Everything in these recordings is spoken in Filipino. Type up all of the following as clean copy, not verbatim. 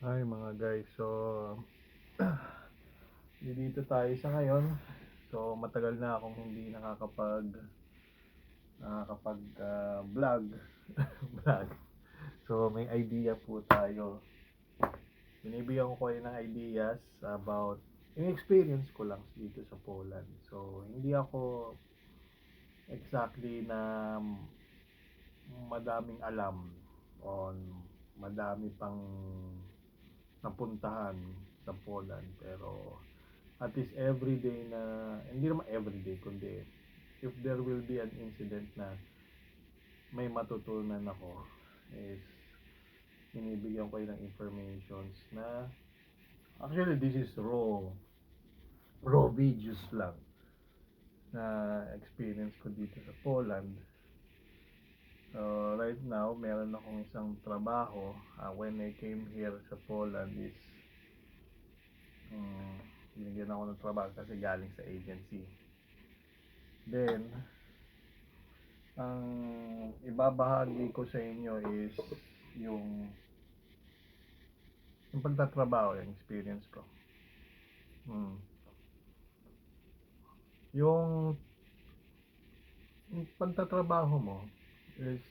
Hi mga guys, so dito tayo sa ngayon. So matagal na akong hindi vlog vlog. So may idea po tayo. Binibigyan ko kayo ng ideas about yung experience ko lang dito sa Poland. So hindi ako exactly na madaming alam on madami pang napuntahan sa Poland, pero at least everyday na, hindi naman everyday kundi if there will be an incident na may matutunan ako, is binibigyan ko ng informations na actually this is raw videos lang na experience ko dito sa Poland. So right now meron akong isang trabaho. When I came here sa Poland is binigyan ako ng trabaho kasi galing sa agency. Then ang ibabahagi ko sa inyo is yung pagtatrabaho, yung experience ko. Yung pagtatrabaho mo is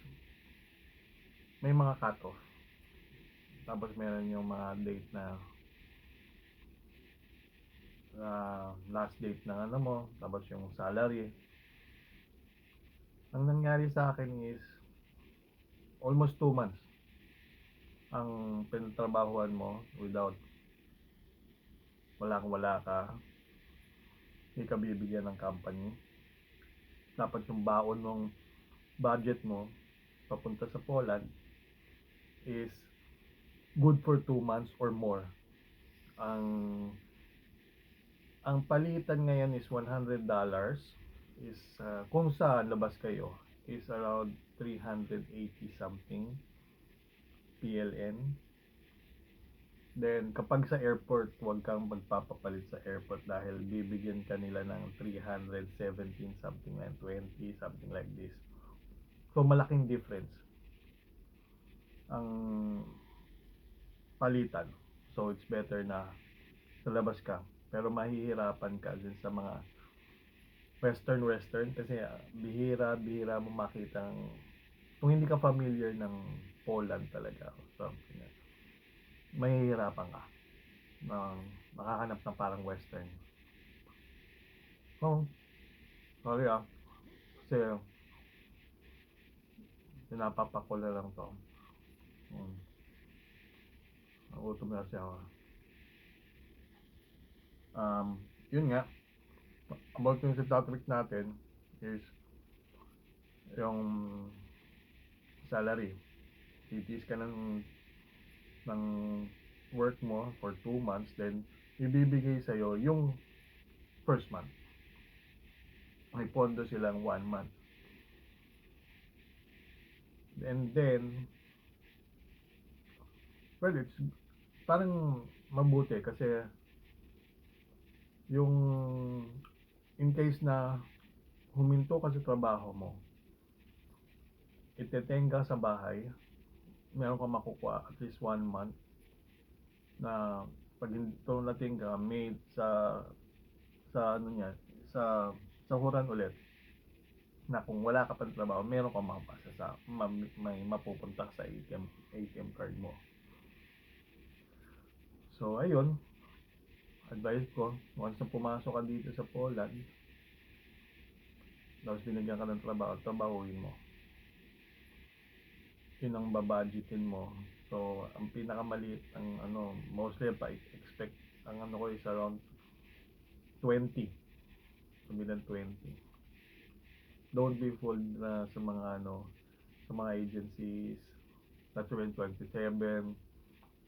may mga cut-off. Tapos meron yung mga date na last date ng ano mo, tapos yung salary. Ang nangyari sa akin is almost 2 months ang pinatrabahuan mo without wala ka, hindi ka bibigyan ng company. Dapat yung baon ng budget mo papunta sa Poland is good for 2 months or more. Ang palitan ngayon is $100, is kung sa labas kayo is around 380 something PLN. Then kapag sa airport, huwag kang magpapapalit sa airport dahil bibigyan ka nila ng 317 something like 20 something like this. So malaking difference ang palitan. So it's better na sa labas ka, pero mahihirapan ka din sa mga western kasi bihira mo makita kung hindi ka familiar ng Poland talaga, something, mahihirapan ka na makahanap ng parang western. Sorry kasi pinapapak na lang to. Nagutom na siya ako. Yun nga, about yung sa topic natin is yung salary. Titiis ka ng work mo for 2 months, then ibibigay sa'yo yung first month. May pondo silang 1 month. And then, well, it's parang mabuti kasi yung in case na huminto ka sa trabaho mo, iteteng ka sa bahay, meron ka makukuha at least 1 month na pag nating ka made sa ano niya, sa sahuran ulit, na kung wala ka pang trabaho, meron ka mapasa sa may mapupunta sa ATM card mo. So ayun, advice ko, once na pumasok ka dito sa Poland, tapos binigyan ka ng trabaho, trabahuin mo. Yun ang babudgetin mo. So ang pinakamaliit ang mostly pa expect ang ko is around 20, sabihin 20. Don't be fooled na sa mga agencies that's when 27,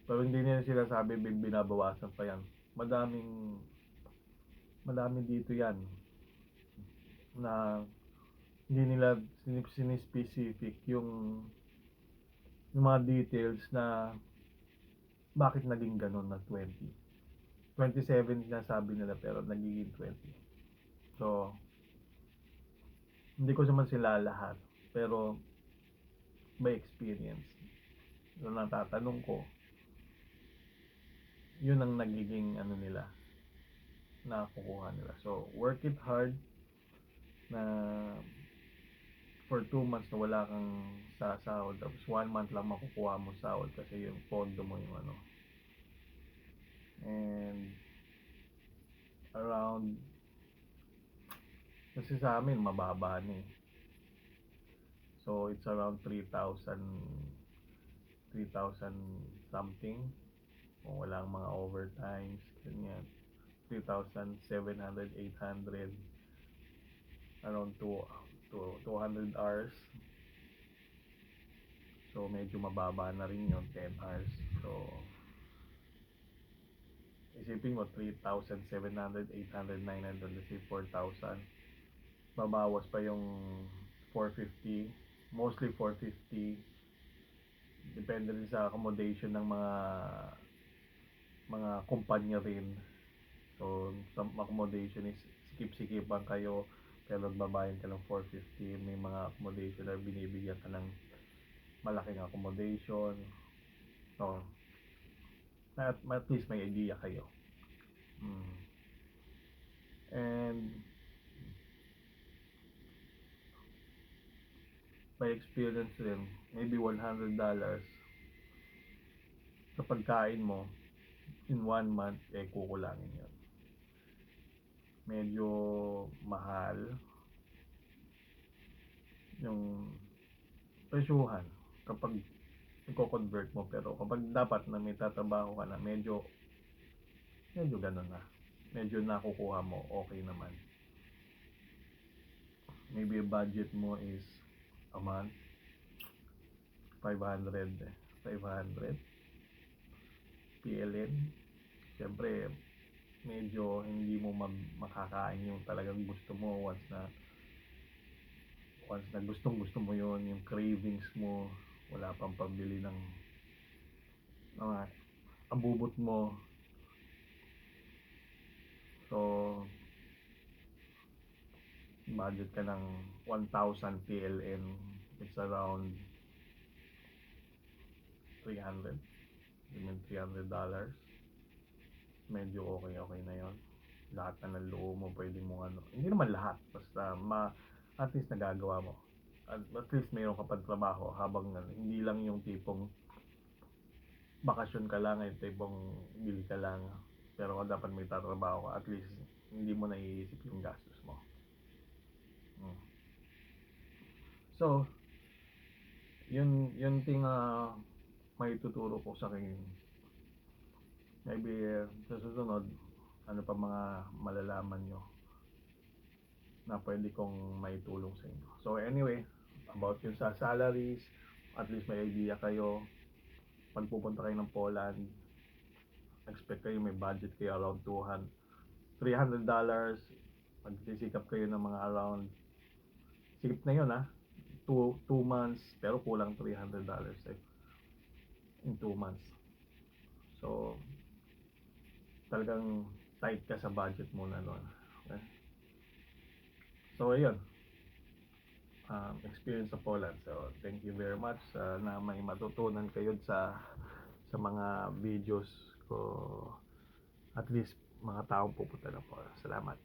pero hindi nila sinasabi binabawasan pa yan. Madami dito yan na hindi nila sinispecific yung mga details na bakit naging ganun na 20. 27 na sabi nila pero nagiging 20. So hindi ko naman sila lahat, pero by experience, yung natatanong ko, yun ang nagiging ano nila, nakukuha nila. So work it hard na for 2 months na wala kang sasahod, tapos 1 month lang makukuha mo sahod kasi yung pondo mo yung ano. And around, kasi sa amin mababa na eh. So it's around 3,000 something kung walang mga overtimes, ganyan. 3,700, 800, around 200 hours. So medyo mababa na rin yun, 10 hours. So isipin mo 3,700, 800, 900, let's say 4,000. Babawas pa yung 450, mostly 450. Depende rin sa accommodation ng mga kumpanya rin. So some accommodation is sikip-sikipan kayo, pero magbabayad ka ng 450. May mga accommodation na binibigyan ka ng malaking accommodation. So at least may idea kayo. And by experience rin, maybe $100 sa pagkain mo in 1 month, kukulangin yun. Medyo mahal yung presyuhan kapag i-convert mo, pero kapag dapat na may tatrabaho ka na, medyo ganun na, medyo nakukuha mo, okay naman. Maybe budget mo is a month 500 PLN. Siyempre medyo hindi mo makakain yung talagang gusto mo once na gusto mo yun, yung cravings mo, wala pang pambili ng mga abubot mo. So budget ka ng 1,000 PLN, it's around 300, $300. Medyo okay na yon. Lahat na ng loob mo pwede mo ano, hindi naman lahat, basta at least nagagawa mo, at least mayroon ka pang trabaho habang hindi lang yung tipong bakasyon ka lang, yung tipong bili ka lang, pero dapat may tatrabaho ka, at least hindi mo naiisip yung gastos mo. So yun ting may tuturo ko sa akin. Maybe sa susunod, ano pa mga malalaman nyo na pwede kong maitulong sa inyo. So anyway, about yung sa salaries, at least may idea kayo. Pag pupunta kayo ng Poland, expect kayo may budget kayo around $300. Magsisikap kayo ng mga around, sikip na yun 2 months, pero kulang $300 in 2 months. So talagang tight ka sa budget mo na nun. Okay? So ayun, experience sa Poland. So thank you very much na may matutunan kayo sa mga videos ko, at least mga taong pupunta na po. Salamat.